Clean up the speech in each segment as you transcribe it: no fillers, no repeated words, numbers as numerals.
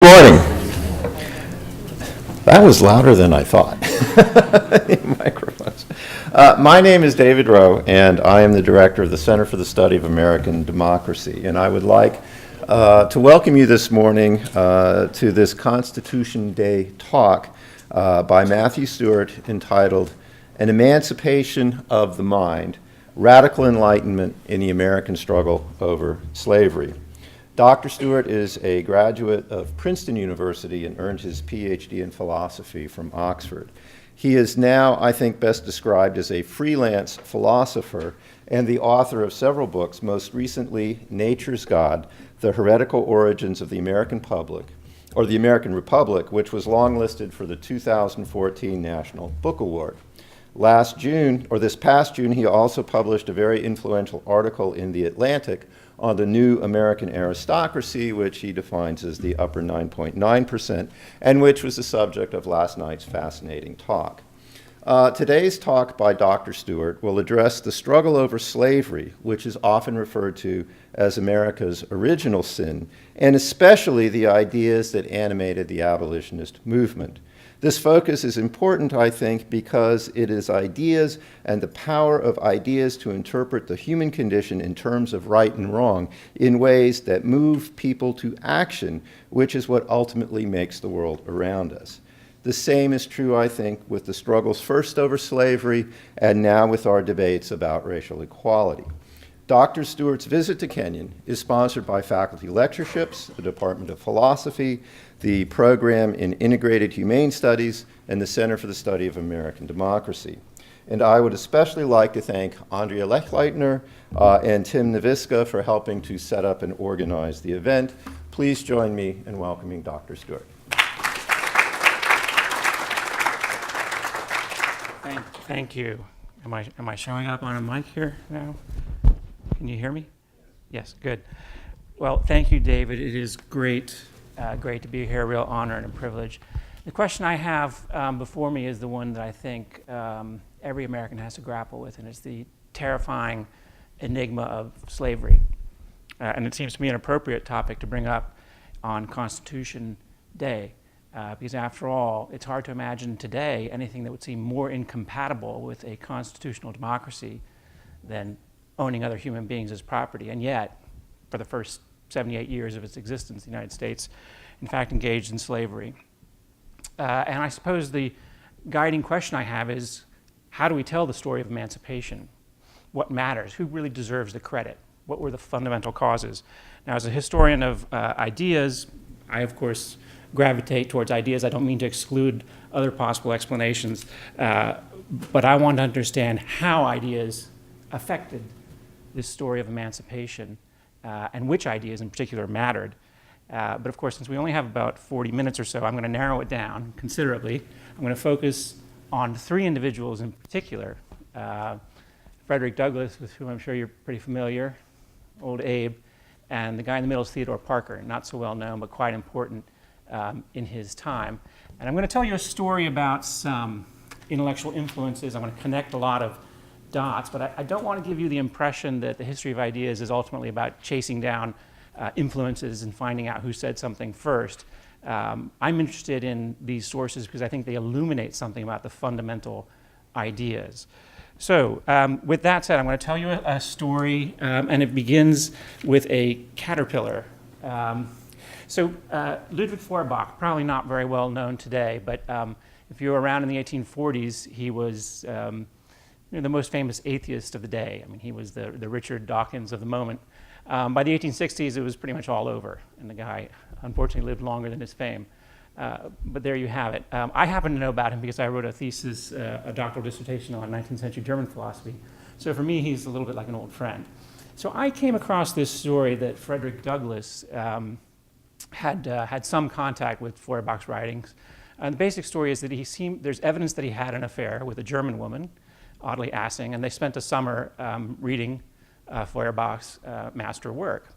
Morning. That was louder than I thought. Microphones. My name is David Rowe, and I am the director of the Center for the Study of American Democracy. And I would like to welcome you this morning to this Constitution Day talk by Matthew Stewart entitled An Emancipation of the Mind, Radical Enlightenment in the American Struggle Over Slavery. Dr. Stewart is a graduate of Princeton University and earned his PhD in philosophy from Oxford. He is now, I think, best described as a freelance philosopher and the author of several books, most recently Nature's God, The Heretical Origins of the American Public, or the American Republic, which was longlisted for the 2014 National Book Award. This past June, he also published a very influential article in The Atlantic on the new American aristocracy, which he defines as the upper 9.9%, and which was the subject of last night's fascinating talk. Today's talk by Dr. Stewart will address the struggle over slavery, which is often referred to as America's original sin, and especially the ideas that animated the abolitionist movement. This focus is important, I think, because it is ideas and the power of ideas to interpret the human condition in terms of right and wrong in ways that move people to action, which is what ultimately makes the world around us. The same is true, I think, with the struggles first over slavery and now with our debates about racial equality. Dr. Stewart's visit to Kenyon is sponsored by faculty lectureships, the Department of Philosophy, the Program in Integrated Humane Studies, and the Center for the Study of American Democracy. And I would especially like to thank Andrea Lechleitner and Tim Naviska for helping to set up and organize the event. Please join me in welcoming Dr. Stewart. Thank you. Am I showing up on a mic here now? Can you hear me? Yes, good. Well, thank you, David. It is great to be here, a real honor and a privilege. The question I have before me is the one that I think every American has to grapple with, and it's the terrifying enigma of slavery. And it seems to me an appropriate topic to bring up on Constitution Day, because after all, it's hard to imagine today anything that would seem more incompatible with a constitutional democracy than owning other human beings as property. And yet, for the first 78 years of its existence, the United States, in fact, engaged in slavery. And I suppose the guiding question I have is, how do we tell the story of emancipation? What matters? Who really deserves the credit? What were the fundamental causes? Now, as a historian of ideas, I, of course, gravitate towards ideas. I don't mean to exclude other possible explanations, but I want to understand how ideas affected this story of emancipation, and which ideas in particular mattered. But of course, since we only have about 40 minutes or so, I'm going to narrow it down considerably. I'm going to focus on three individuals in particular. Frederick Douglass, with whom I'm sure you're pretty familiar, old Abe, and the guy in the middle is Theodore Parker, not so well known, but quite important in his time. And I'm going to tell you a story about some intellectual influences. I'm going to connect a lot of dots, but I don't want to give you the impression that the history of ideas is ultimately about chasing down influences and finding out who said something first. I'm interested in these sources because I think they illuminate something about the fundamental ideas. So with that said, I'm going to tell you a story, and it begins with a caterpillar. Ludwig Feuerbach, probably not very well known today, but if you were around in the 1840s, he was the most famous atheist of the day. I mean, he was the Richard Dawkins of the moment. By the 1860s, it was pretty much all over, and the guy unfortunately lived longer than his fame. But there you have it. I happen to know about him because I wrote a thesis, a doctoral dissertation on 19th century German philosophy. So for me, he's a little bit like an old friend. So I came across this story that Frederick Douglass had some contact with Feuerbach's writings. And the basic story is that there's evidence that he had an affair with a German woman, oddly Assing, and they spent a summer reading Feuerbach's master work.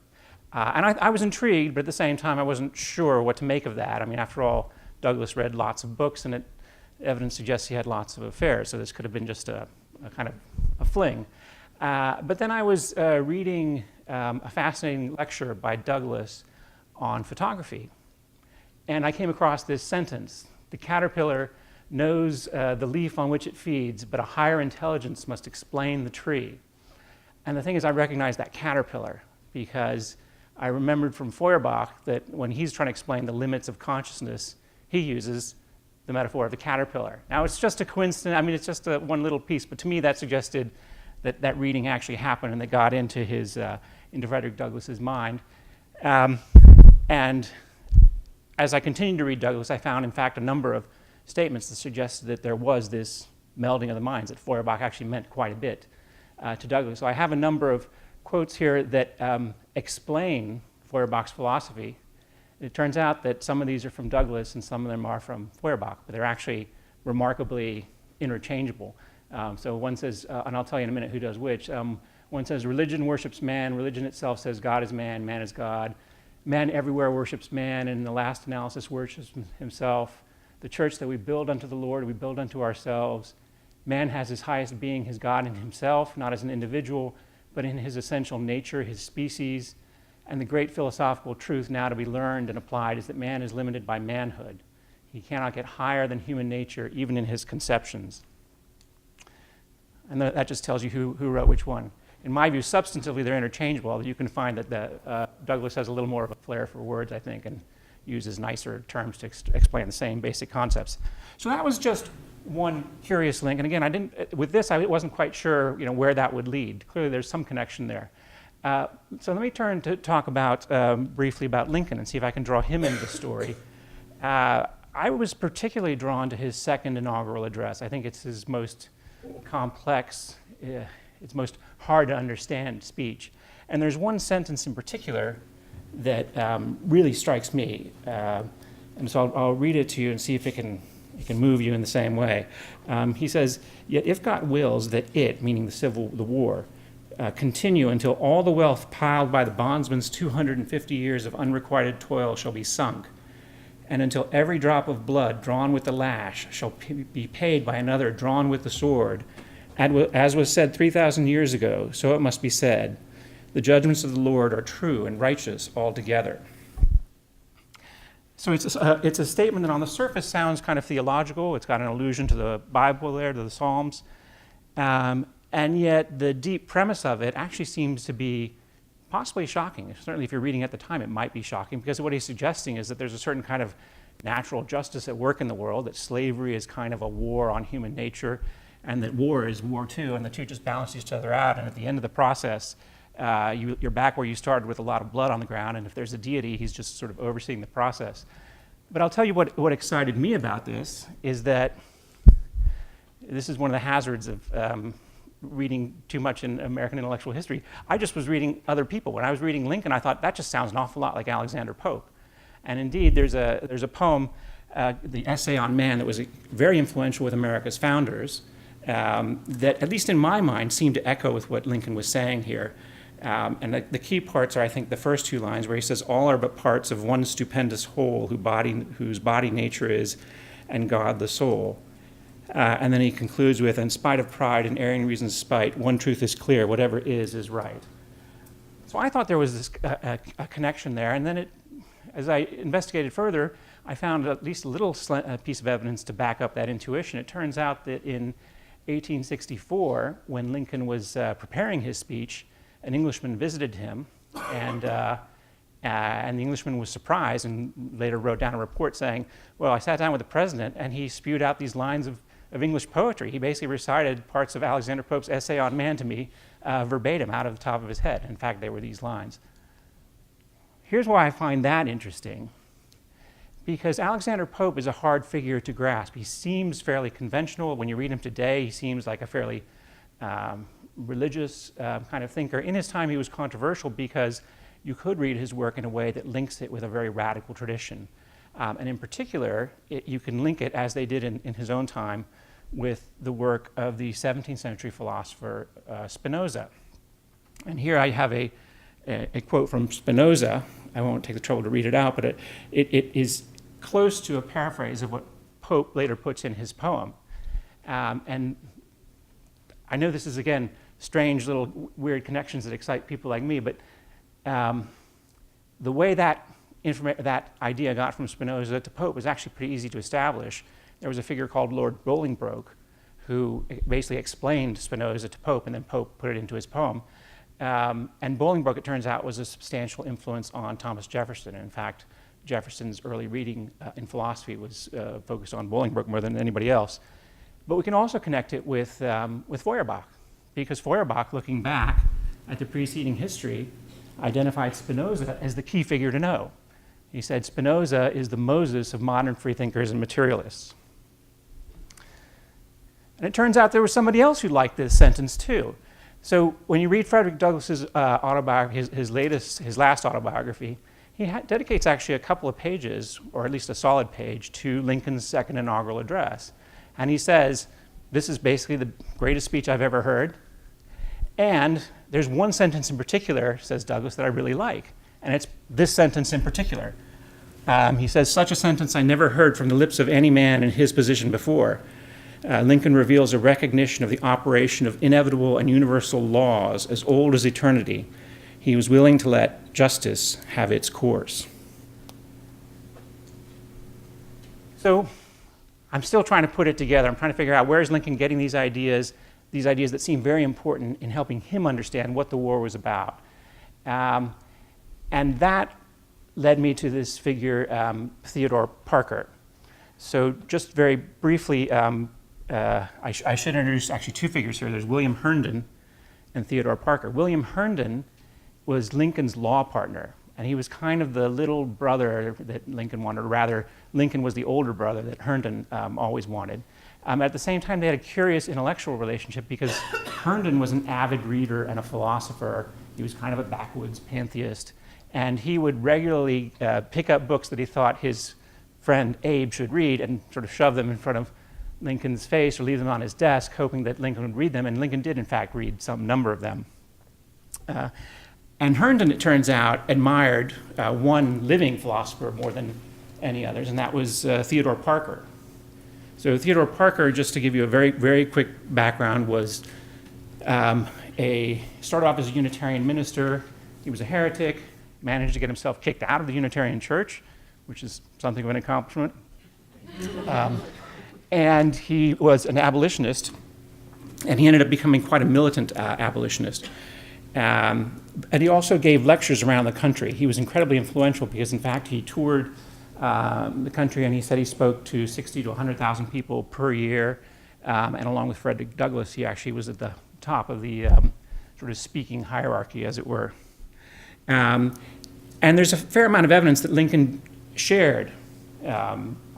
And I was intrigued, but at the same time, I wasn't sure what to make of that. I mean, after all, Douglass read lots of books, and evidence suggests he had lots of affairs, so this could have been just a kind of a fling. But then I was reading a fascinating lecture by Douglass on photography. And I came across this sentence: the caterpillar knows the leaf on which it feeds, but a higher intelligence must explain the tree. And the thing is, I recognized that caterpillar because I remembered from Feuerbach that when he's trying to explain the limits of consciousness, he uses the metaphor of the caterpillar. Now, it's just a coincidence. I mean, it's just one little piece, but to me, that suggested that that reading actually happened and that got into into Frederick Douglass's mind. And as I continued to read Douglass, I found, in fact, a number of statements that suggested that there was this melding of the minds, that Feuerbach actually meant quite a bit to Douglass. So I have a number of quotes here that explain Feuerbach's philosophy. It turns out that some of these are from Douglass and some of them are from Feuerbach, but they're actually remarkably interchangeable. So one says, and I'll tell you in a minute who does which, one says, religion worships man, religion itself says God is man, man is God. Man everywhere worships man, and in the last analysis worships himself. The church that we build unto the Lord, we build unto ourselves. Man has his highest being, his God in himself, not as an individual, but in his essential nature, his species. And the great philosophical truth now to be learned and applied is that man is limited by manhood. He cannot get higher than human nature, even in his conceptions. And that just tells you who wrote which one. In my view, substantively, they're interchangeable, although you can find that Douglass has a little more of a flair for words, I think, and uses nicer terms to explain the same basic concepts. So that was just one curious link. And again, with this, I wasn't quite sure where that would lead. Clearly, there's some connection there. So let me turn to talk about briefly about Lincoln and see if I can draw him into the story. I was particularly drawn to his second inaugural address. I think it's his most complex, it's most hard to understand speech. And there's one sentence in particular that really strikes me. And so I'll read it to you and see if it can move you in the same way. He says, "Yet if God wills that it," meaning the war, "continue until all the wealth piled by the bondsman's 250 years of unrequited toil shall be sunk, and until every drop of blood drawn with the lash shall be paid by another drawn with the sword, as was said 3,000 years ago, so it must be said, the judgments of the Lord are true and righteous altogether." So it's a statement that on the surface sounds kind of theological. It's got an allusion to the Bible there, to the Psalms. And yet the deep premise of it actually seems to be possibly shocking. Certainly if you're reading at the time, it might be shocking, because what he's suggesting is that there's a certain kind of natural justice at work in the world, that slavery is kind of a war on human nature, and that war is war too, and the two just balance each other out. And at the end of the process, you're back where you started with a lot of blood on the ground, and if there's a deity, he's just sort of overseeing the process. But I'll tell you what excited me about this is that this is one of the hazards of reading too much in American intellectual history. I just was reading other people. When I was reading Lincoln, I thought, that just sounds an awful lot like Alexander Pope. And indeed, there's a poem, the Essay on Man, that was very influential with America's founders, that, at least in my mind, seemed to echo with what Lincoln was saying here. And the key parts are, I think, the first two lines where he says, "All are but parts of one stupendous whole, whose body nature is, and God the soul." And then he concludes with, "In spite of pride and erring reason's spite, one truth is clear, whatever is right." So I thought there was this a connection there. And then as I investigated further, I found at least a little piece of evidence to back up that intuition. It turns out that in 1864, when Lincoln was preparing his speech, an Englishman visited him, and the Englishman was surprised and later wrote down a report saying, "Well, I sat down with the president and he spewed out these lines of English poetry. He basically recited parts of Alexander Pope's Essay on Man to me verbatim out of the top of his head." In fact, they were these lines. Here's why I find that interesting. Because Alexander Pope is a hard figure to grasp. He seems fairly conventional. When you read him today, he seems like a fairly religious kind of thinker. In his time, he was controversial because you could read his work in a way that links it with a very radical tradition. And in particular, you can link it, as they did in his own time, with the work of the 17th century philosopher Spinoza. And here I have a quote from Spinoza. I won't take the trouble to read it out, but it is close to a paraphrase of what Pope later puts in his poem. And I know this is, again, strange little weird connections that excite people like me, but the way that that idea got from Spinoza to Pope was actually pretty easy to establish. There was a figure called Lord Bolingbroke who basically explained Spinoza to Pope, and then Pope put it into his poem. And Bolingbroke, it turns out, was a substantial influence on Thomas Jefferson. In fact, Jefferson's early reading in philosophy was focused on Bolingbroke more than anybody else. But we can also connect it with Feuerbach, because Feuerbach, looking back at the preceding history, identified Spinoza as the key figure to know. He said Spinoza is the Moses of modern freethinkers and materialists. And it turns out there was somebody else who liked this sentence too. So when you read Frederick Douglass's autobiography, his last autobiography, he dedicates actually a couple of pages, or at least a solid page, to Lincoln's second inaugural address. And he says, this is basically the greatest speech I've ever heard. And there's one sentence in particular, says Douglass, that I really like. And it's this sentence in particular. He says, such a sentence I never heard from the lips of any man in his position before. Lincoln reveals a recognition of the operation of inevitable and universal laws as old as eternity. He was willing to let justice have its course. So I'm still trying to put it together. I'm trying to figure out where is Lincoln getting these ideas that seem very important in helping him understand what the war was about. And that led me to this figure, Theodore Parker. So just very briefly, I should introduce actually two figures here. There's William Herndon and Theodore Parker. William Herndon was Lincoln's law partner, and he was kind of the little brother that Lincoln wanted, or rather, Lincoln was the older brother that Herndon always wanted. At the same time, they had a curious intellectual relationship because Herndon was an avid reader and a philosopher. He was kind of a backwoods pantheist, and he would regularly pick up books that he thought his friend Abe should read and sort of shove them in front of Lincoln's face or leave them on his desk, hoping that Lincoln would read them, and Lincoln did, in fact, read some number of them. And Herndon, it turns out, admired one living philosopher more than any others, and that was Theodore Parker. So Theodore Parker, just to give you a very, very quick background, was started off as a Unitarian minister. He was a heretic, managed to get himself kicked out of the Unitarian Church, which is something of an accomplishment. And he was an abolitionist, and he ended up becoming quite a militant abolitionist. And he also gave lectures around the country. He was incredibly influential because, in fact, he toured the country, and he said he spoke to 60 to 100,000 people per year. And along with Frederick Douglass, he actually was at the top of the sort of speaking hierarchy, as it were. And there's a fair amount of evidence that Lincoln shared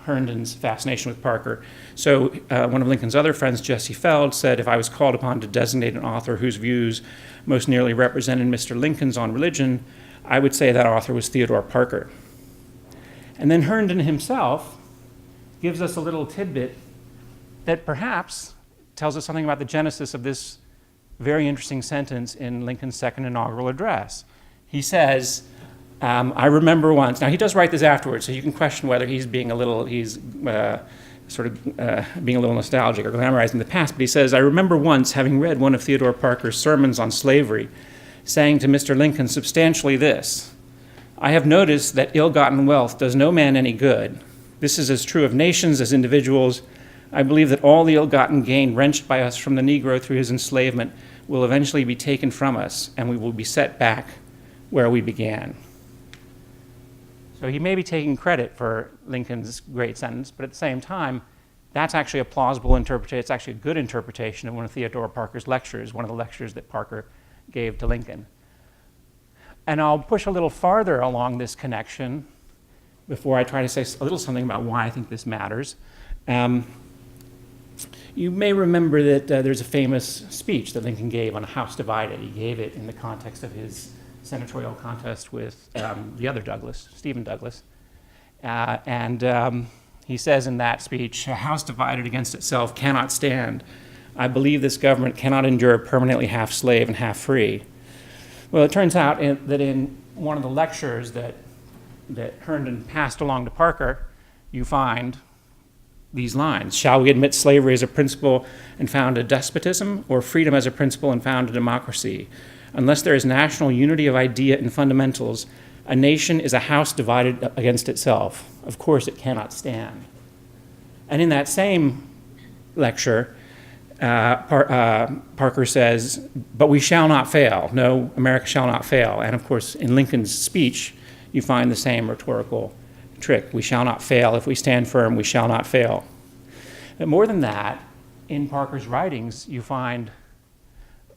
Herndon's fascination with Parker. So one of Lincoln's other friends, Jesse Feld, said, if I was called upon to designate an author whose views most nearly represented Mr. Lincoln's on religion, I would say that author was Theodore Parker. And then Herndon himself gives us a little tidbit that perhaps tells us something about the genesis of this very interesting sentence in Lincoln's second inaugural address. He says, I remember once, now he does write this afterwards, so you can question whether he's being a little, being a little nostalgic or glamorizing the past, but he says, I remember once having read one of Theodore Parker's sermons on slavery, saying to Mr. Lincoln substantially this, I have noticed that ill-gotten wealth does no man any good. This is as true of nations as individuals. I believe that all the ill-gotten gain wrenched by us from the Negro through his enslavement will eventually be taken from us, and we will be set back where we began. So he may be taking credit for Lincoln's great sentence, but at the same time, that's actually a plausible interpretation. It's actually a good interpretation of one of Theodore Parker's lectures, one of the lectures that Parker gave to Lincoln. And I'll push a little farther along this connection before I try to say a little something about why I think this matters. You may remember that there's a famous speech that Lincoln gave on a House Divided. He gave it in the context of his senatorial contest with the other Douglas, Stephen Douglas. And he says in that speech, a house divided against itself cannot stand. I believe this government cannot endure permanently half slave and half free. Well, it turns out that in one of the lectures that Herndon passed along to Parker, you find these lines. Shall we admit slavery as a principle and found a despotism, or freedom as a principle and found a democracy? Unless there is national unity of idea and fundamentals, a nation is a house divided against itself. Of course it cannot stand. And in that same lecture, Parker says, but we shall not fail. No, America shall not fail. And of course, in Lincoln's speech, you find the same rhetorical trick. We shall not fail. If we stand firm, we shall not fail. But more than that, in Parker's writings, you find,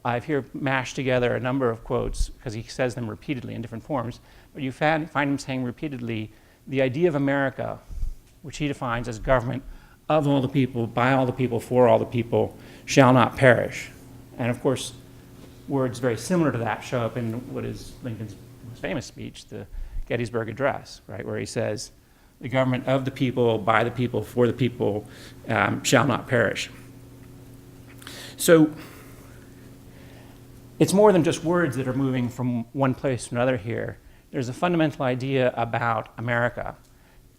I've here mashed together a number of quotes because he says them repeatedly in different forms, but you find him saying repeatedly, the idea of America, which he defines as government of all the people, by all the people, for all the people, shall not perish. And of course, words very similar to that show up in what is Lincoln's most famous speech, the Gettysburg Address, right, where he says, the government of the people, by the people, for the people, shall not perish. So it's more than just words that are moving from one place to another here. There's a fundamental idea about America,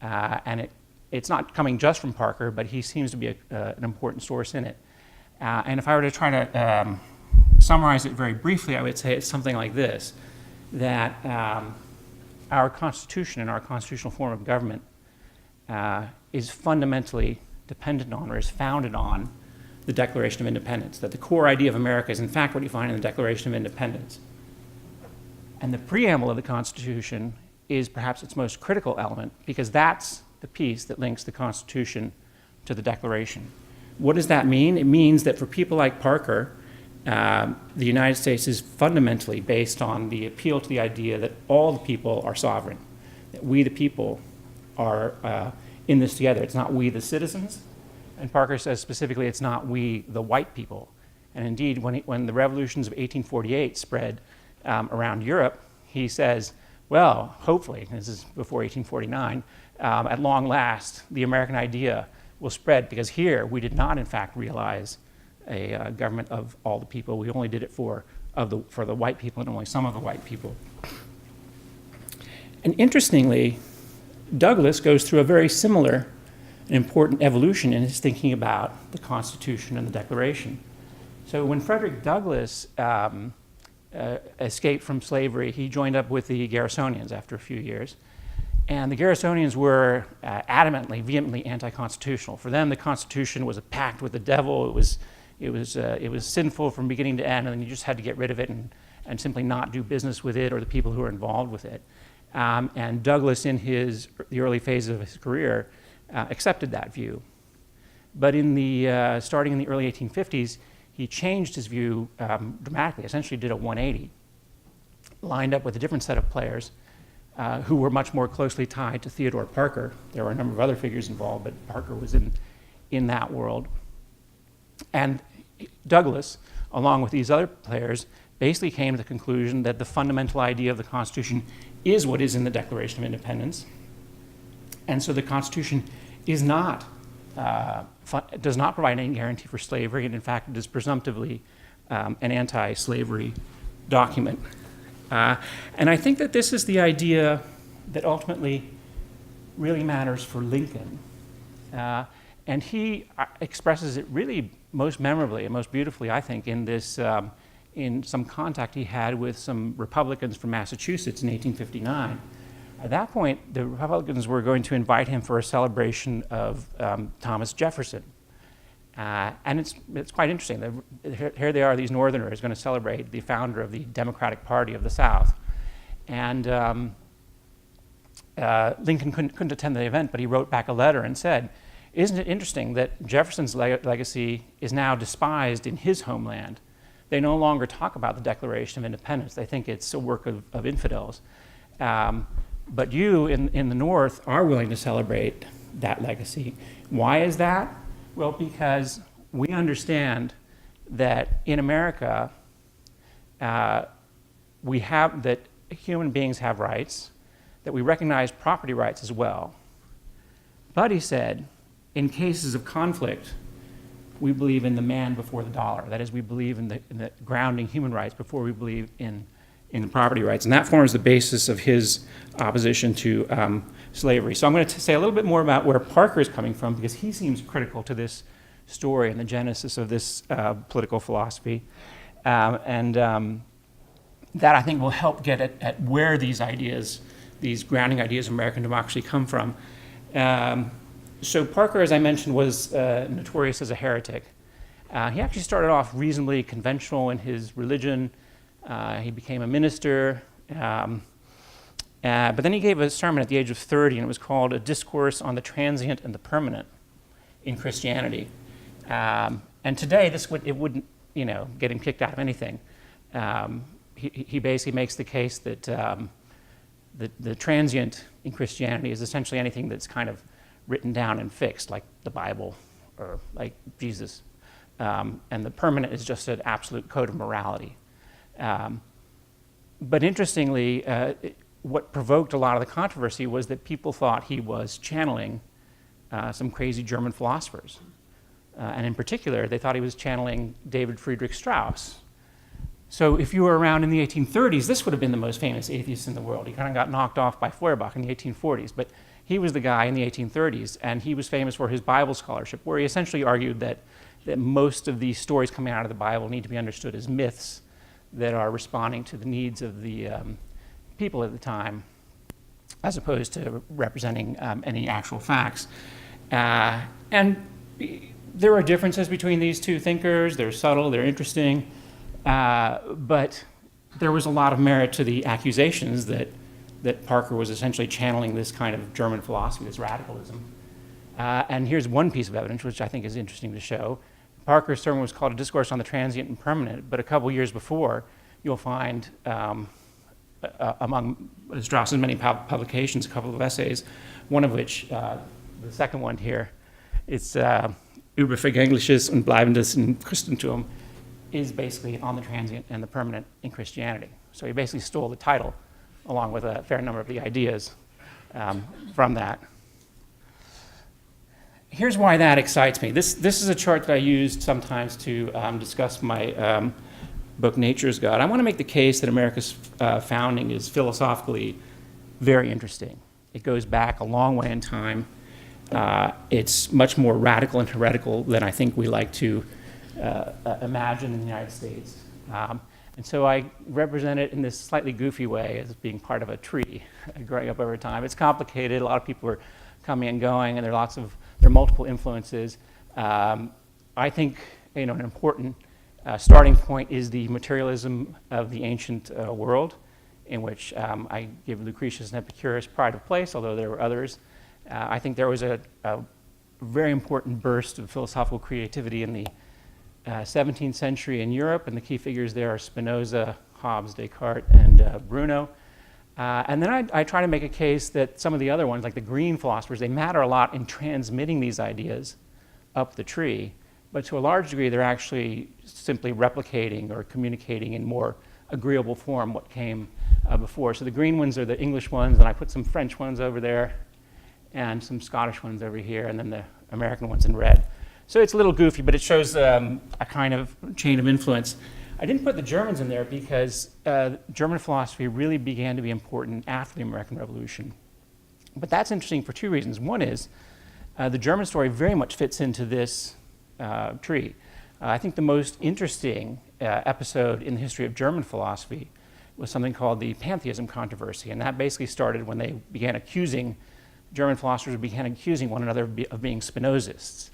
and it's not coming just from Parker, but he seems to be an important source in it. And if I were to try to summarize it very briefly, I would say it's something like this, that our Constitution and our constitutional form of government is fundamentally dependent on, or is founded on, the Declaration of Independence, that the core idea of America is in fact what you find in the Declaration of Independence. And the preamble of the Constitution is perhaps its most critical element, because that's the piece that links the Constitution to the Declaration. What does that mean? It means that for people like Parker, the United States is fundamentally based on the appeal to the idea that all the people are sovereign, that we the people are in this together. It's not we the citizens, and Parker says specifically it's not we the white people. And indeed, when the revolutions of 1848 spread around Europe, he says, well, hopefully, this is before 1849, at long last, the American idea will spread, because here we did not in fact realize a government of all the people. We only did it for the white people, and only some of the white people. And interestingly, Douglass goes through a very similar and important evolution in his thinking about the Constitution and the Declaration. So when Frederick Douglass escaped from slavery, he joined up with the Garrisonians after a few years. And the Garrisonians were adamantly, vehemently anti-constitutional. For them, the Constitution was a pact with the devil. It was sinful from beginning to end, and then you just had to get rid of it and simply not do business with it or the people who were involved with it. And Douglass, in the early phases of his career, accepted that view. But starting in the early 1850s, he changed his view dramatically, essentially did a 180, lined up with a different set of players who were much more closely tied to Theodore Parker. There were a number of other figures involved, but Parker was in that world. And Douglass, along with these other players, basically came to the conclusion that the fundamental idea of the Constitution is what is in the Declaration of Independence. And so the Constitution does not provide any guarantee for slavery, and in fact, it is presumptively an anti-slavery document. And I think that this is the idea that ultimately really matters for Lincoln. And he expresses it really most memorably and most beautifully, I think, in some contact he had with some Republicans from Massachusetts in 1859. At that point, the Republicans were going to invite him for a celebration of Thomas Jefferson. And it's quite interesting. Here they are, these Northerners, going to celebrate the founder of the Democratic Party of the South. And Lincoln couldn't attend the event, but he wrote back a letter and said, isn't it interesting that Jefferson's legacy is now despised in his homeland? They no longer talk about the Declaration of Independence. They think it's a work of infidels. But you in the North are willing to celebrate that legacy. Why is that? Well, because we understand that in America, we have that human beings have rights, that we recognize property rights as well. But he said, in cases of conflict, we believe in the man before the dollar. That is, we believe in the grounding human rights before we believe in the property rights. And that forms the basis of his opposition to slavery. So I'm going to say a little bit more about where Parker is coming from, because he seems critical to this story and the genesis of this political philosophy. And that, I think, will help get at where these ideas these grounding ideas of American democracy come from. So Parker, as I mentioned, was notorious as a heretic. He actually started off reasonably conventional in his religion. He became a minister. But then he gave a sermon at the age of 30, and it was called A Discourse on the Transient and the Permanent in Christianity. And today, it wouldn't, get him kicked out of anything. He basically makes the case that the transient in Christianity is essentially anything that's kind of written down and fixed, like the Bible or like Jesus. And the permanent is just an absolute code of morality. But interestingly, what provoked a lot of the controversy was that people thought he was channeling some crazy German philosophers. And in particular, they thought he was channeling David Friedrich Strauss. So if you were around in the 1830s, this would have been the most famous atheist in the world. He kind of got knocked off by Feuerbach in the 1840s, but he was the guy in the 1830s, and he was famous for his Bible scholarship, where he essentially argued that most of these stories coming out of the Bible need to be understood as myths that are responding to the needs of the people at the time, as opposed to representing any actual facts. And there are differences between these two thinkers. They're subtle, they're interesting, but there was a lot of merit to the accusations that Parker was essentially channeling this kind of German philosophy, this radicalism. And here's one piece of evidence which I think is interesting to show. Parker's sermon was called A Discourse on the Transient and Permanent, but a couple years before, you'll find among Strauss's many publications, a couple of essays, one of which, the second one here, it's Über Vergängliches und Bleibendes in Christentum, is basically on the transient and the permanent in Christianity. So he basically stole the title, along with a fair number of the ideas from that. Here's why that excites me. This is a chart that I used sometimes to discuss my book, Nature's God. I want to make the case that America's founding is philosophically very interesting. It goes back a long way in time. It's much more radical and heretical than I think we like to imagine in the United States. And so I represent it in this slightly goofy way as being part of a tree growing up over time. It's complicated. A lot of people are coming and going, and there are multiple influences. I think an important starting point is the materialism of the ancient world, in which I give Lucretius and Epicurus pride of place, although there were others. I think there was a very important burst of philosophical creativity in the 17th century in Europe, and the key figures there are Spinoza, Hobbes, Descartes, and Bruno. And then I try to make a case that some of the other ones, like the green philosophers, they matter a lot in transmitting these ideas up the tree, but to a large degree they're actually simply replicating or communicating in more agreeable form what came before. So the green ones are the English ones, and I put some French ones over there, and some Scottish ones over here, and then the American ones in red. So it's a little goofy, but it shows a kind of chain of influence. I didn't put the Germans in there because German philosophy really began to be important after the American Revolution. But that's interesting for two reasons. One is the German story very much fits into this tree. I think the most interesting episode in the history of German philosophy was something called the pantheism controversy, and that basically started when they began accusing, German philosophers began accusing one another of being Spinozists.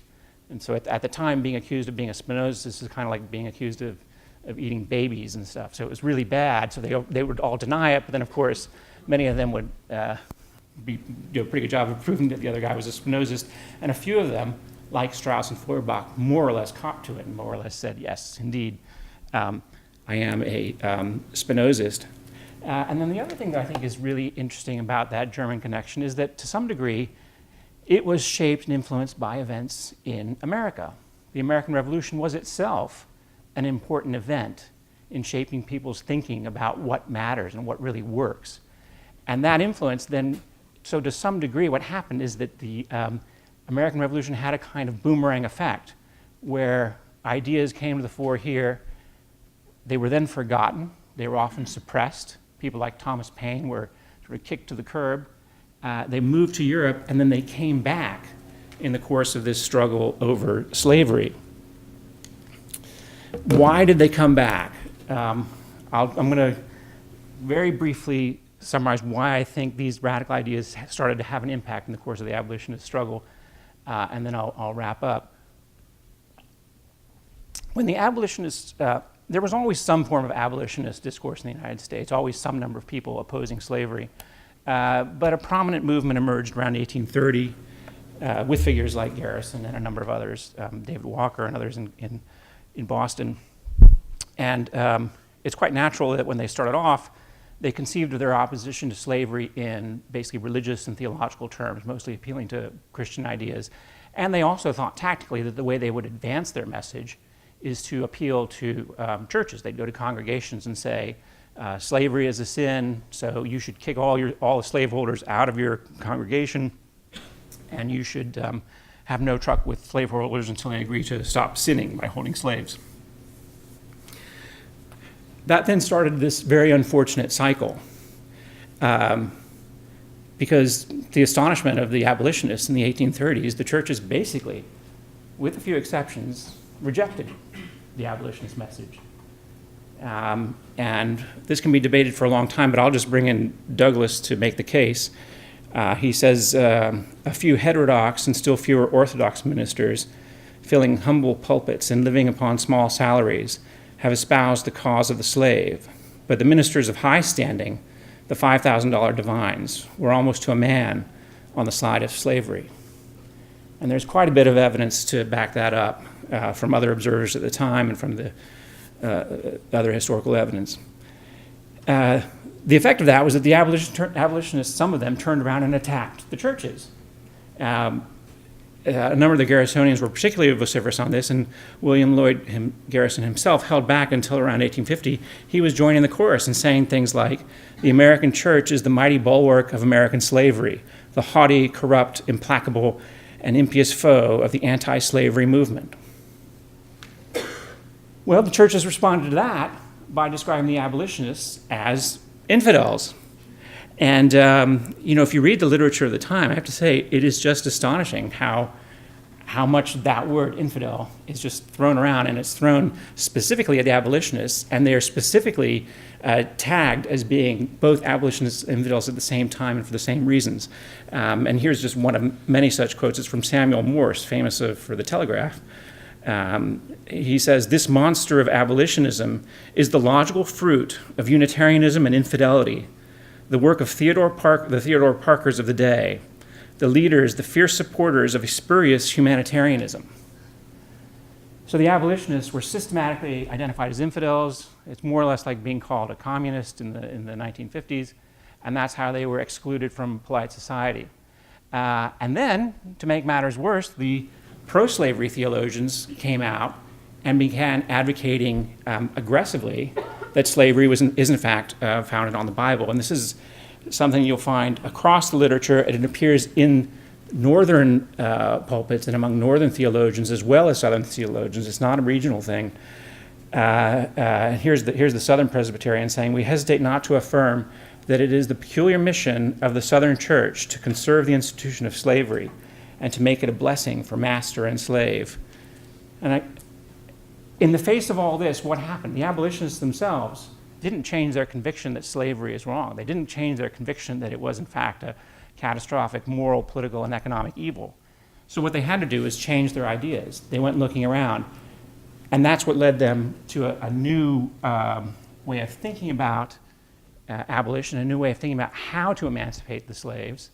And so at the time, being accused of being a Spinozist is kind of like being accused of eating babies and stuff. So it was really bad. So they would all deny it, but then of course, many of them would do a pretty good job of proving that the other guy was a Spinozist. And a few of them, like Strauss and Feuerbach, more or less caught to it and more or less said, yes, indeed, I am a Spinozist. And then the other thing that I think is really interesting about that German connection is that to some degree, it was shaped and influenced by events in America. The American Revolution was itself an important event in shaping people's thinking about what matters and what really works. And that influence then, so to some degree, what happened is that the American Revolution had a kind of boomerang effect where ideas came to the fore here. They were then forgotten. They were often suppressed. People like Thomas Paine were sort of kicked to the curb. They moved to Europe, and then they came back in the course of this struggle over slavery. Why did they come back? I'm going to very briefly summarize why I think these radical ideas started to have an impact in the course of the abolitionist struggle, and then I'll wrap up. When the abolitionists, there was always some form of abolitionist discourse in the United States, always some number of people opposing slavery. But a prominent movement emerged around 1830 with figures like Garrison and a number of others, David Walker and others in Boston. And it's quite natural that when they started off, they conceived of their opposition to slavery in basically religious and theological terms, mostly appealing to Christian ideas. And they also thought tactically that the way they would advance their message is to appeal to churches. They'd go to congregations and say, slavery is a sin, so you should kick all the slaveholders out of your congregation, and you should have no truck with slaveholders until they agree to stop sinning by holding slaves. That then started this very unfortunate cycle, because to the astonishment of the abolitionists in the 1830s, the churches basically, with a few exceptions, rejected the abolitionist message. And this can be debated for a long time, but I'll just bring in Douglass to make the case. He says, a few heterodox and still fewer orthodox ministers filling humble pulpits and living upon small salaries have espoused the cause of the slave. But the ministers of high standing, the $5,000 divines, were almost to a man on the side of slavery. And there's quite a bit of evidence to back that up from other observers at the time and from the other historical evidence. The effect of that was that the abolitionists, some of them, turned around and attacked the churches. A number of the Garrisonians were particularly vociferous on this, and William Lloyd Garrison himself held back until around 1850. He was joining the chorus and saying things like, "The American church is the mighty bulwark of American slavery, the haughty, corrupt, implacable, and impious foe of the anti-slavery movement." Well, the churches responded to that by describing the abolitionists as infidels. And, if you read the literature of the time, I have to say it is just astonishing how much that word infidel is just thrown around, and it's thrown specifically at the abolitionists, and they are specifically tagged as being both abolitionists and infidels at the same time and for the same reasons. And here's just one of many such quotes. It's from Samuel Morse, famous for the Telegraph. He says, "This monster of abolitionism is the logical fruit of Unitarianism and infidelity, the work of the Theodore Parkers of the day, the leaders, the fierce supporters of a spurious humanitarianism." So the abolitionists were systematically identified as infidels. It's more or less like being called a communist in the 1950s, and that's how they were excluded from polite society. And then, to make matters worse, the pro-slavery theologians came out and began advocating aggressively that slavery is in fact founded on the Bible. And this is something you'll find across the literature, and it appears in northern pulpits and among northern theologians as well as southern theologians. It's not a regional thing. Here's the Southern Presbyterian saying, "We hesitate not to affirm that it is the peculiar mission of the Southern Church to conserve the institution of slavery and to make it a blessing for master and slave." And in the face of all this, what happened? The abolitionists themselves didn't change their conviction that slavery is wrong. They didn't change their conviction that it was, in fact, a catastrophic moral, political, and economic evil. So what they had to do is change their ideas. They went looking around, and that's what led them to a new way of thinking about abolition, a new way of thinking about how to emancipate the slaves,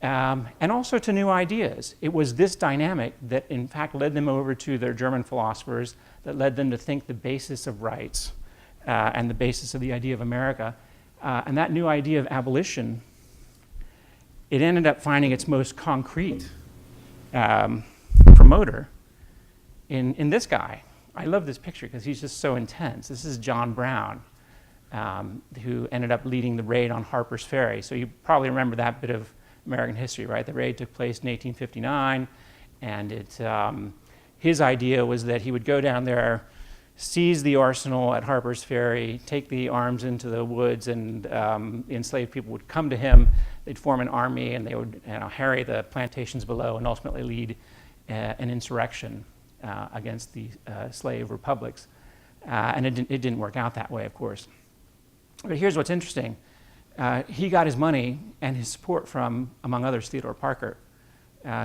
and also to new ideas. It was this dynamic that, in fact, led them over to their German philosophers, that led them to think the basis of rights and the basis of the idea of America. And that new idea of abolition, it ended up finding its most concrete promoter in this guy. I love this picture because he's just so intense. This is John Brown, who ended up leading the raid on Harper's Ferry. So you probably remember that bit of American history, right? The raid took place in 1859, and his idea was that he would go down there, seize the arsenal at Harper's Ferry, take the arms into the woods, and enslaved people would come to him. They'd form an army, and they would harry the plantations below and ultimately lead an insurrection against the slave republics. And it didn't work out that way, of course. But here's what's interesting. he got his money and his support from, among others, Theodore Parker.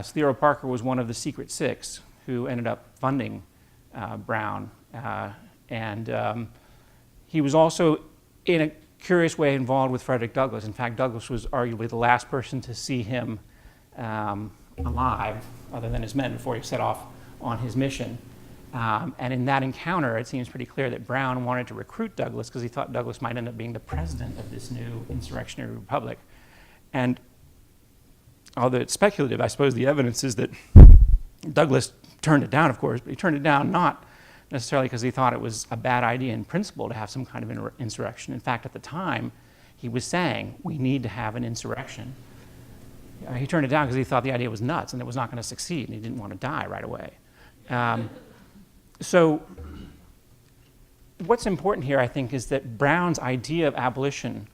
Theodore Parker was one of the Secret Six who ended up funding Brown. And he was also, in a curious way, involved with Frederick Douglass. In fact, Douglass was arguably the last person to see him alive, other than his men, before he set off on his mission. And in that encounter, it seems pretty clear that Brown wanted to recruit Douglass because he thought Douglass might end up being the president of this new insurrectionary republic. And although it's speculative, I suppose the evidence is that Douglass turned it down, of course, but he turned it down not necessarily because he thought it was a bad idea in principle to have some kind of insurrection. In fact, at the time, he was saying, we need to have an insurrection. He turned it down because he thought the idea was nuts and it was not going to succeed, and he didn't want to die right away. So what's important here, I think, is that Brown's idea of abolition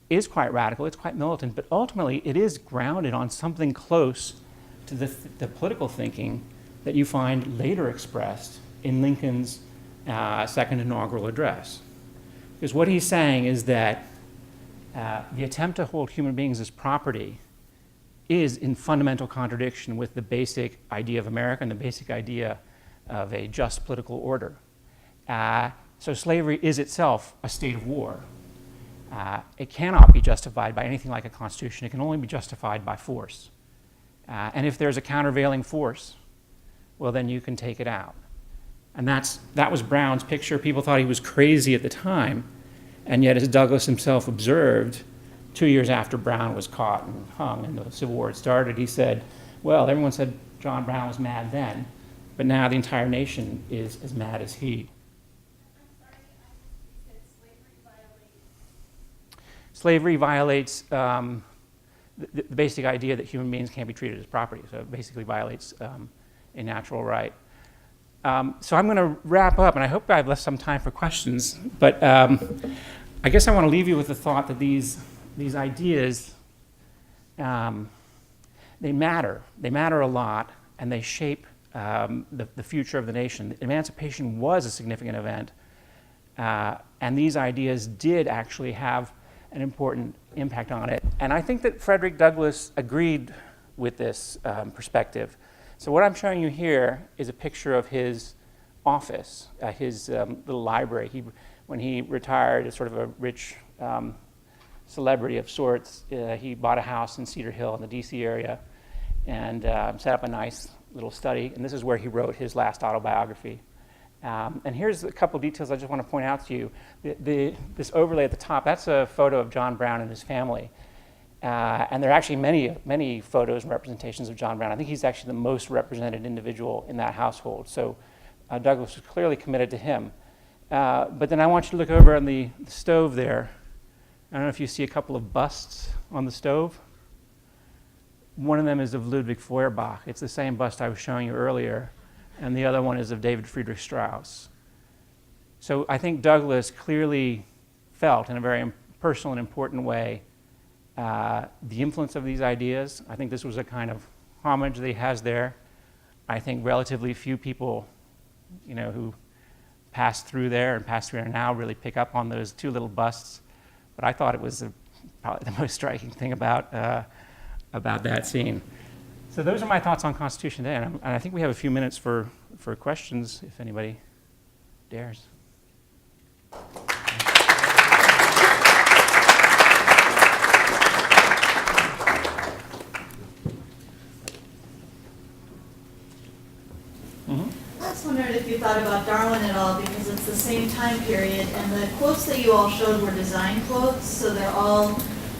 is quite radical, it's quite militant, but ultimately it is grounded on something close to the political thinking that you find later expressed in Lincoln's second inaugural address. Because what he's saying is that the attempt to hold human beings as property is in fundamental contradiction with the basic idea of America and the basic idea of a just political order. So slavery is itself a state of war. It cannot be justified by anything like a constitution. It can only be justified by force. And if there's a countervailing force, well, then you can take it out. And that was Brown's picture. People thought he was crazy at the time, and yet, as Douglass himself observed, 2 years after Brown was caught and hung and the Civil War had started, he said, well, everyone said John Brown was mad then, but now the entire nation is as mad as he. Slavery violates the basic idea that human beings can't be treated as property, so it basically violates a natural right. So I'm going to wrap up, and I hope I've left some time for questions, but I guess I want to leave you with the thought that these ideas, they matter. They matter a lot, and they shape the future of the nation. Emancipation was a significant event, and these ideas did actually have an important impact on it. And I think that Frederick Douglass agreed with this perspective. So what I'm showing you here is a picture of his office, his little library. When he retired as sort of a rich celebrity of sorts, he bought a house in Cedar Hill in the DC area and set up a nice little study. And this is where he wrote his last autobiography. And here's a couple of details I just want to point out to you. This overlay at the top, that's a photo of John Brown and his family. And there are actually many photos and representations of John Brown. I think he's actually the most represented individual in that household. So Douglass was clearly committed to him. But then I want you to look over on the stove there. I don't know if you see a couple of busts on the stove. One of them is of Ludwig Feuerbach. It's the same bust I was showing you earlier. And the other one is of David Friedrich Strauss. So I think Douglass clearly felt, in a very personal and important way, the influence of these ideas. I think this was a kind of homage that he has there. I think relatively few people, who passed through there and passed through there now really pick up on those two little busts. But I thought it was probably the most striking thing about that scene. So those are my thoughts on Constitution Day, and I think we have a few minutes for questions, if anybody dares. I just wondered if you thought about Darwin at all, because it's the same time period, and the quotes that you all showed were design quotes, so they're all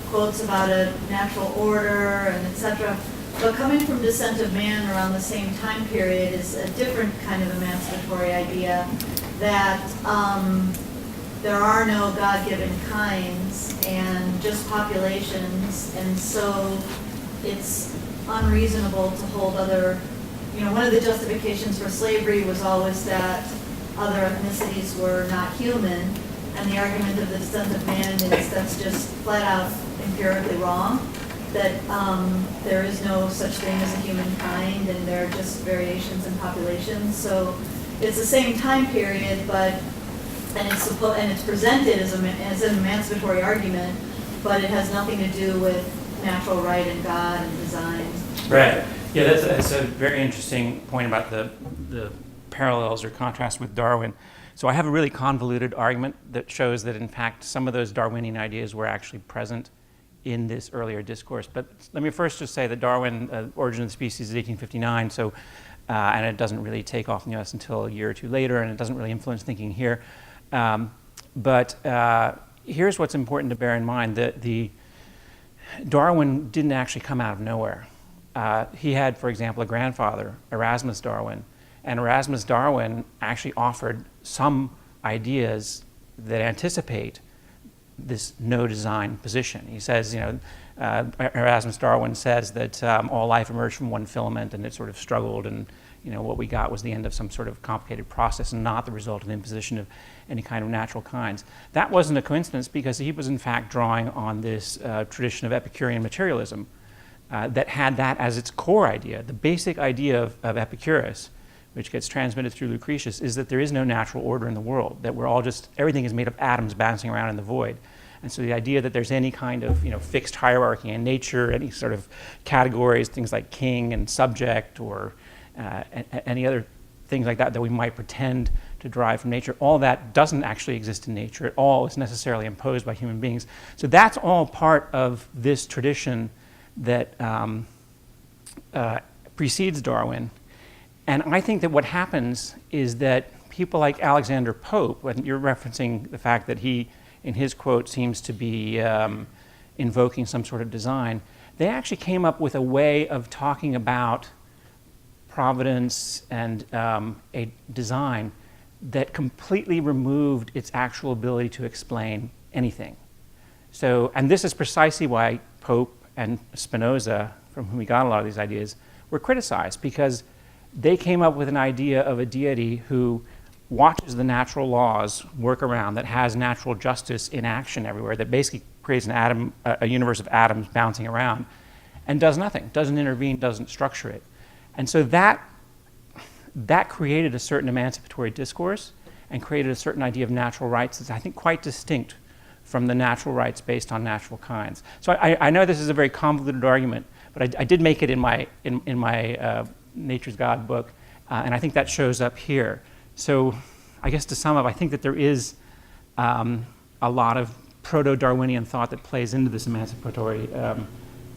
quotes about a natural order and etc. But coming from Descent of Man around the same time period is a different kind of emancipatory idea, that there are no God-given kinds and just populations, and so it's unreasonable to hold other, one of the justifications for slavery was always that other ethnicities were not human, and the argument of the Descent of Man is that's just flat out empirically wrong, that there is no such thing as a humankind, and there are just variations in populations. So it's the same time period, but and it's presented as an emancipatory argument, but it has nothing to do with natural right and God and design. Right. Yeah, that's a very interesting point about the parallels or contrast with Darwin. So I have a really convoluted argument that shows that, in fact, some of those Darwinian ideas were actually present in this earlier discourse. But let me first just say that Darwin, Origin of the Species is 1859, so, and it doesn't really take off in the US until a year or two later, and it doesn't really influence thinking here. But here's what's important to bear in mind, that Darwin didn't actually come out of nowhere. He had, for example, a grandfather, Erasmus Darwin, and Erasmus Darwin actually offered some ideas that anticipate this no design position. He says, Erasmus Darwin says that all life emerged from one filament and it sort of struggled, and what we got was the end of some sort of complicated process and not the result of imposition of any kind of natural kinds. That wasn't a coincidence, because he was in fact drawing on this tradition of Epicurean materialism that had that as its core idea. The basic idea of Epicurus, which gets transmitted through Lucretius, is that there is no natural order in the world, that we're all just, everything is made of atoms bouncing around in the void. And so the idea that there's any kind of fixed hierarchy in nature, any sort of categories, things like king and subject, or any other things like that that we might pretend to derive from nature, all that doesn't actually exist in nature at all. It's necessarily imposed by human beings. So that's all part of this tradition that precedes Darwin. And I think that what happens is that people like Alexander Pope, when you're referencing the fact that he, in his quote, seems to be invoking some sort of design, they actually came up with a way of talking about providence and a design that completely removed its actual ability to explain anything. So, and this is precisely why Pope and Spinoza, from whom we got a lot of these ideas, were criticized, because they came up with an idea of a deity who watches the natural laws work around, that has natural justice in action everywhere, that basically creates a universe of atoms bouncing around, and does nothing, doesn't intervene, doesn't structure it. And so that created a certain emancipatory discourse and created a certain idea of natural rights that's, I think, quite distinct from the natural rights based on natural kinds. So I know this is a very convoluted argument, but I did make it in my Nature's God book, and I think that shows up here. So I guess to sum up, I think that there is a lot of proto-Darwinian thought that plays into this emancipatory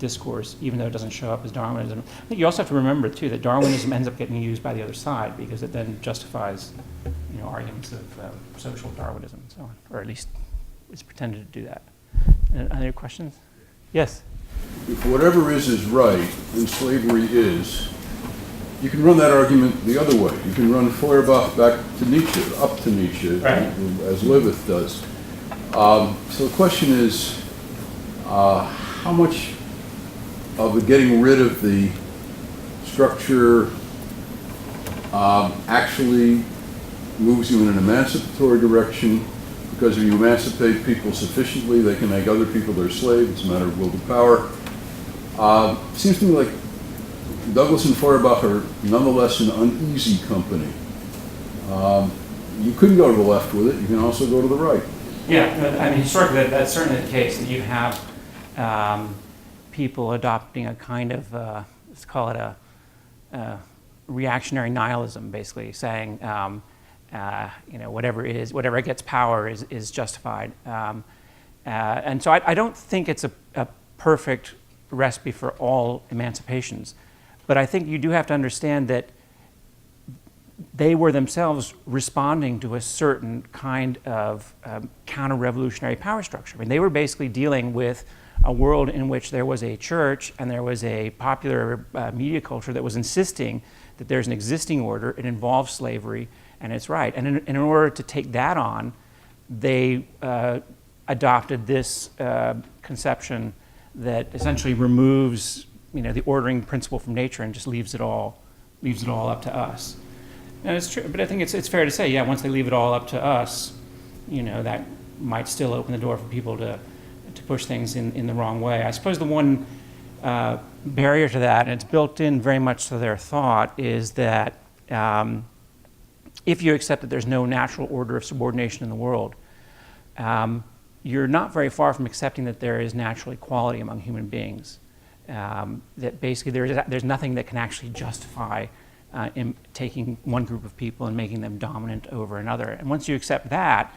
discourse, even though it doesn't show up as Darwinism. I think you also have to remember, too, that Darwinism ends up getting used by the other side, because it then justifies arguments of social Darwinism and so on, or at least it's pretended to do that. Other questions? Yes? If whatever is right, and slavery is, you can run that argument the other way. You can run Feuerbach back to Nietzsche, up to Nietzsche, right, as Leibniz does. So the question is, how much of the getting rid of the structure actually moves you in an emancipatory direction? Because if you emancipate people sufficiently, they can make other people their slaves. It's a matter of will to power. Seems to me like Douglass and Feuerbach are nonetheless an uneasy company. You couldn't go to the left with it. You can also go to the right. Yeah, I mean, historically, that's certainly the case, that you have people adopting a kind of, let's call it a reactionary nihilism, basically, saying, whatever gets power is justified. And so I don't think it's a perfect recipe for all emancipations. But I think you do have to understand that they were themselves responding to a certain kind of counter-revolutionary power structure. I mean, they were basically dealing with a world in which there was a church and there was a popular media culture that was insisting that there's an existing order, it involves slavery, and it's right. And in order to take that on, they adopted this conception that essentially removes the ordering principle from nature and just leaves it all up to us. And it's true, but I think it's fair to say, yeah, once they leave it all up to us, that might still open the door for people to push things in the wrong way. I suppose the one barrier to that, and it's built in very much to their thought, is that if you accept that there's no natural order of subordination in the world, you're not very far from accepting that there is natural equality among human beings. That basically there's nothing that can actually justify in taking one group of people and making them dominant over another. And once you accept that,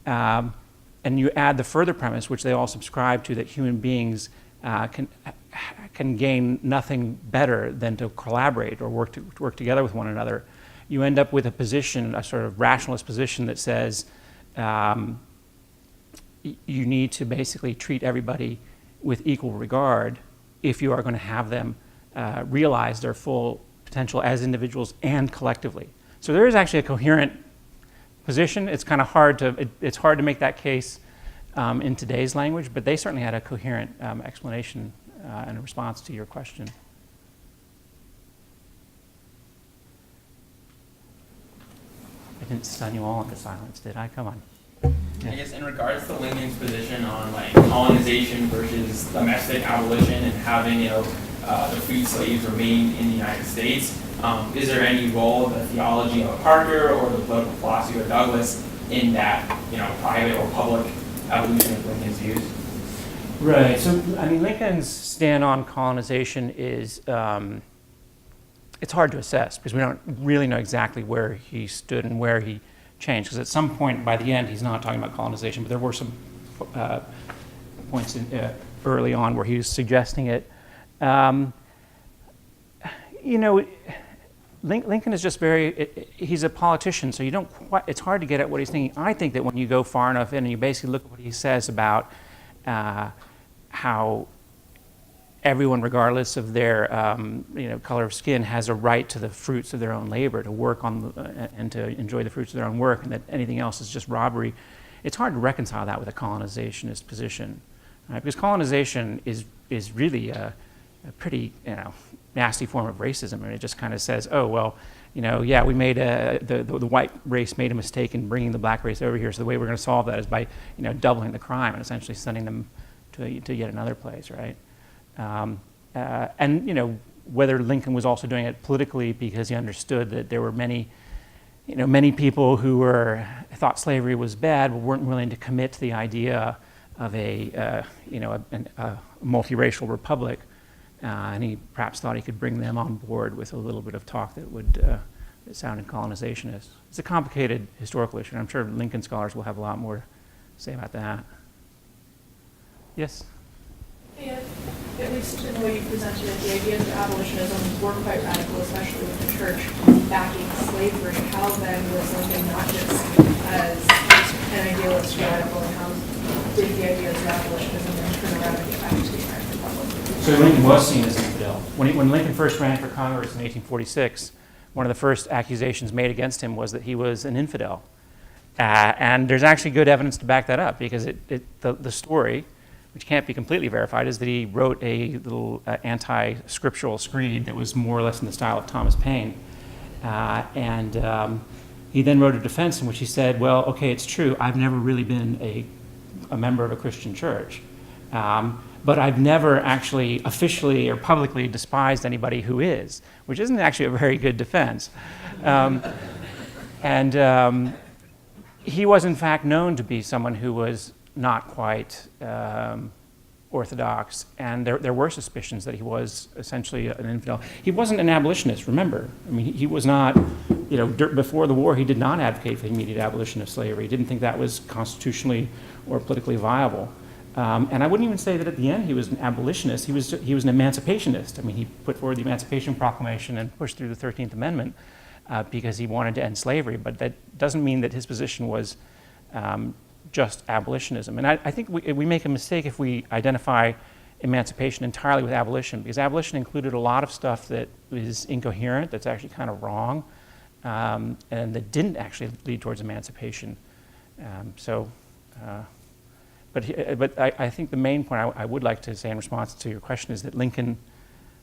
and you add the further premise, which they all subscribe to, that human beings can gain nothing better than to collaborate or work together with one another, you end up with a position, a sort of rationalist position that says you need to basically treat everybody with equal regard if you are going to have them realize their full potential as individuals and collectively. So there is actually a coherent position. It's kind of hard to it's hard to make that case in today's language, but they certainly had a coherent explanation and a response to your question. I didn't stun you all into silence, did I? Come on. I guess in regards to Lincoln's position on like colonization versus domestic abolition and having the freed slaves remain in the United States, is there any role of the theology of Parker or the political philosophy of Douglass in that private or public evolution of Lincoln's views? Right. So I mean, Lincoln's stand on colonization is it's hard to assess because we don't really know exactly where he stood and where he changed, because at some point by the end he's not talking about colonization, but there were some points early on where he was suggesting it. Lincoln is just he's a politician, so you don't quite, it's hard to get at what he's thinking. I think that when you go far enough in and you basically look at what he says about how everyone, regardless of their color of skin, has a right to the fruits of their own labor, to work on and to enjoy the fruits of their own work, and that anything else is just robbery. It's hard to reconcile that with a colonizationist position, right? Because colonization is really a pretty nasty form of racism. I mean, it just kind of says, oh well, yeah, we made the white race made a mistake in bringing the black race over here, so the way we're going to solve that is by doubling the crime and essentially sending them to yet another place, right? And whether Lincoln was also doing it politically because he understood that there were many people who thought slavery was bad but weren't willing to commit to the idea of a multiracial republic, and he perhaps thought he could bring them on board with a little bit of talk that would that sounded colonizationist. It's a complicated historical issue, and I'm sure Lincoln scholars will have a lot more to say about that. Yes? Yeah, at least in the way you presented it, the ideas of abolitionism were quite radical, especially with the church backing slavery. How then was Lincoln not just as an idealist radical, and how did the ideas of abolitionism then turn around and get back to the American Republic? So Lincoln was seen as an infidel. When Lincoln first ran for Congress in 1846, one of the first accusations made against him was that he was an infidel. And there's actually good evidence to back that up, because the story, which can't be completely verified, is that he wrote a little anti-scriptural screed that was more or less in the style of Thomas Paine. And he then wrote a defense in which he said, well, okay, it's true, I've never really been a member of a Christian church, but I've never actually officially or publicly despised anybody who is, which isn't actually a very good defense. He was in fact known to be someone who was not quite orthodox, and there were suspicions that he was essentially an infidel. He wasn't an abolitionist, remember. I mean, he was not, before the war, he did not advocate for the immediate abolition of slavery. He didn't think that was constitutionally or politically viable. And I wouldn't even say that at the end he was an abolitionist. He was an emancipationist. I mean, he put forward the Emancipation Proclamation and pushed through the 13th Amendment because he wanted to end slavery, but that doesn't mean that his position was just abolitionism. And I think we make a mistake if we identify emancipation entirely with abolition, because abolition included a lot of stuff that is incoherent, that's actually kind of wrong, and that didn't actually lead towards emancipation. But I think the main point I would like to say in response to your question is that Lincoln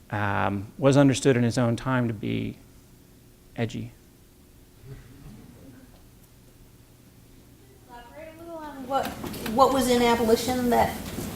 was understood in his own time to be edgy. What was in abolition that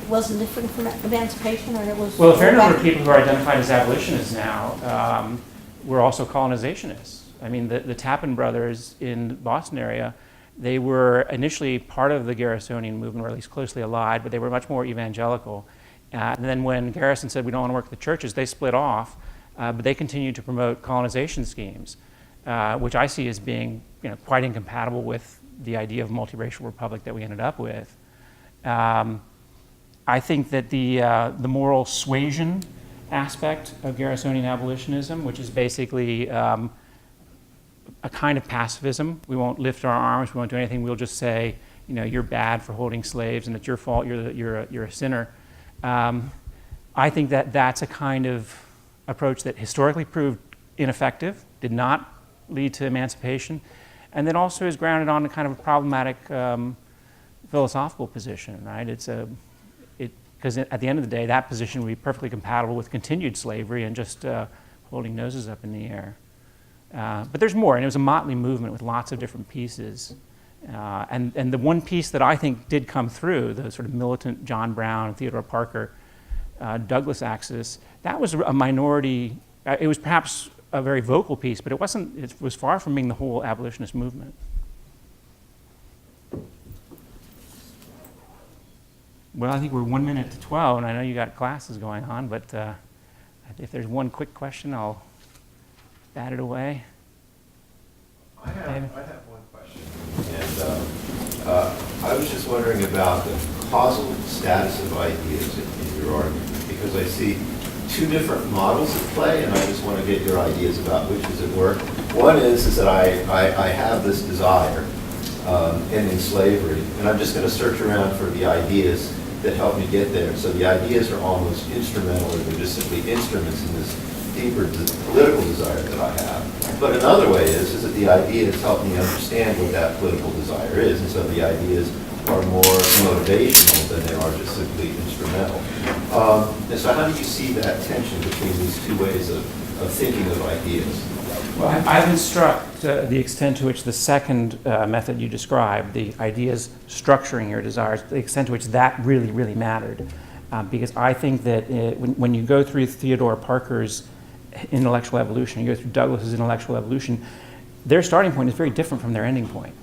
wasn't different from emancipation, or it was? Well, a fair number of people who are identified as abolitionists now were also colonizationists. I mean, the Tappan brothers in the Boston area, they were initially part of the Garrisonian movement, or at least closely allied, but they were much more evangelical. And then when Garrison said, we don't want to work with the churches, they split off, but they continued to promote colonization schemes, which I see as being quite incompatible with the idea of multiracial republic that we ended up with. I think that the moral suasion aspect of Garrisonian abolitionism, which is basically a kind of pacifism. We won't lift our arms, we won't do anything, we'll just say, you're bad for holding slaves and it's your fault, you're a sinner. I think that that's a kind of approach that historically proved ineffective, did not lead to emancipation, and then also is grounded on a kind of a problematic philosophical position, right? Because at the end of the day, that position would be perfectly compatible with continued slavery and just holding noses up in the air. But there's more, and it was a motley movement with lots of different pieces. And the one piece that I think did come through, the sort of militant John Brown, Theodore Parker, Douglass axis, that was a minority. It was perhaps a very vocal piece, but it was far from being the whole abolitionist movement. Well, I think we're 1 minute to 12, and I know you got classes going on, but if there's one quick question, I'll bat it away. I have one question. And I was just wondering about the causal status of ideas in your argument, because I see two different models at play, and I just want to get your ideas about which is at work. One is that I have this desire, ending slavery, and I'm just going to search around for the ideas that help me get there. So the ideas are almost instrumental, or they're just simply instruments in this deeper political desire that I have. But another way is that the ideas help me understand what that political desire is, and so the ideas are more motivational than they are just simply instrumental. And so how do you see that tension between these two ways of thinking of ideas? Well, I've been struck the extent to which the second method you described, the ideas structuring your desires, the extent to which that really, really mattered. Because I think that when you go through Theodore Parker's intellectual evolution, you go through Douglass's intellectual evolution, their starting point is very different from their ending point.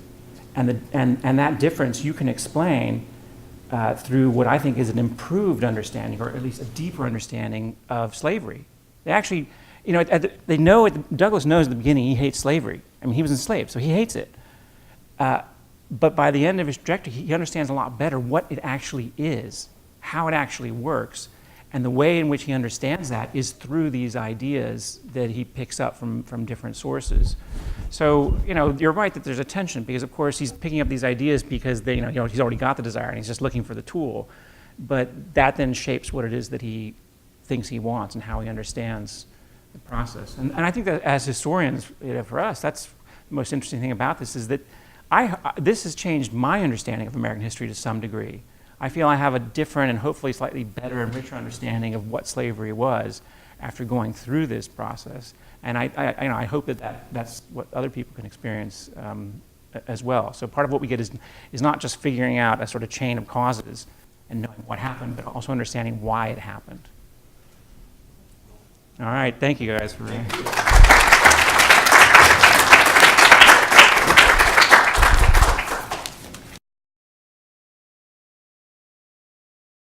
And that difference you can explain through what I think is an improved understanding, or at least a deeper understanding of slavery. They actually, Douglass knows at the beginning he hates slavery. I mean, he was enslaved, so he hates it. But by the end of his trajectory, he understands a lot better what it actually is, how it actually works, and the way in which he understands that is through these ideas that he picks up from different sources. So, you're right that there's a tension, because of course he's picking up these ideas because he's already got the desire and he's just looking for the tool. But that then shapes what it is that he thinks he wants and how he understands the process. And I think that as historians, for us, that's the most interesting thing about this, is that this has changed my understanding of American history to some degree. I feel I have a different and hopefully slightly better and richer understanding of what slavery was after going through this process. And I hope that's what other people can experience as well. So part of what we get is not just figuring out a sort of chain of causes and knowing what happened, but also understanding why it happened. All right, thank you guys for